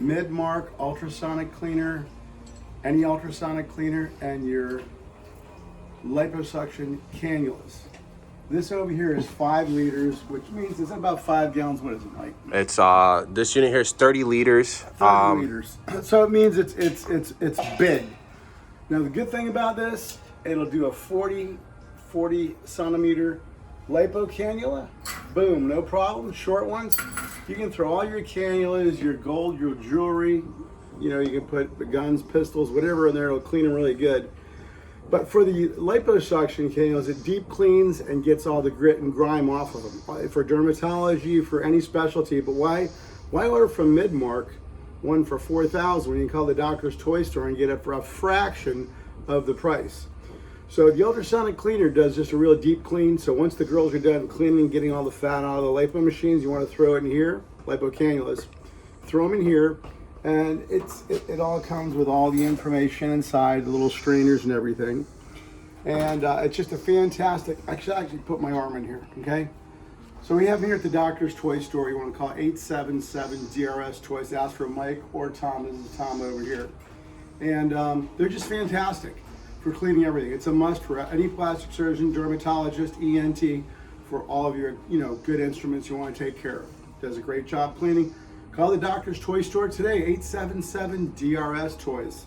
Midmark ultrasonic cleaner, any ultrasonic cleaner, and your liposuction cannulas. This over here is 5 liters, which means it's about 5 gallons. What is it, Mike? It's this unit here is 30 liters. 30 liters. So it means it's big. Now the good thing about this, it'll do a 40 centimeter lipo cannula. Boom, no problem. Short ones, you can throw all your cannulas, your gold, your jewelry. You know, you can put the guns, pistols, whatever in there. It'll clean them really good. But for the liposuction cannulas, it deep cleans and gets all the grit and grime off of them. For dermatology, for any specialty. But why order from Midmark one for $4,000 when you can call the doctor's toy store and get it for a fraction of the price? So the ultrasonic cleaner does just a real deep clean. So once the girls are done cleaning, getting all the fat out of the lipo machines, you want to throw it in here, lipo cannulas, throw them in here. And it all comes with all the information inside, the little strainers and everything. And it's just a fantastic, actually put my arm in here, okay? So we have here at the doctor's toy store, you want to call 877-DRS-TOYS, ask for Mike or Tom. This is Tom over here. And they're just fantastic for cleaning everything. It's a must for any plastic surgeon, dermatologist, ENT, for all of your good instruments you want to take care of. Does a great job cleaning. Call the doctor's toy store today, 877-DRS-TOYS.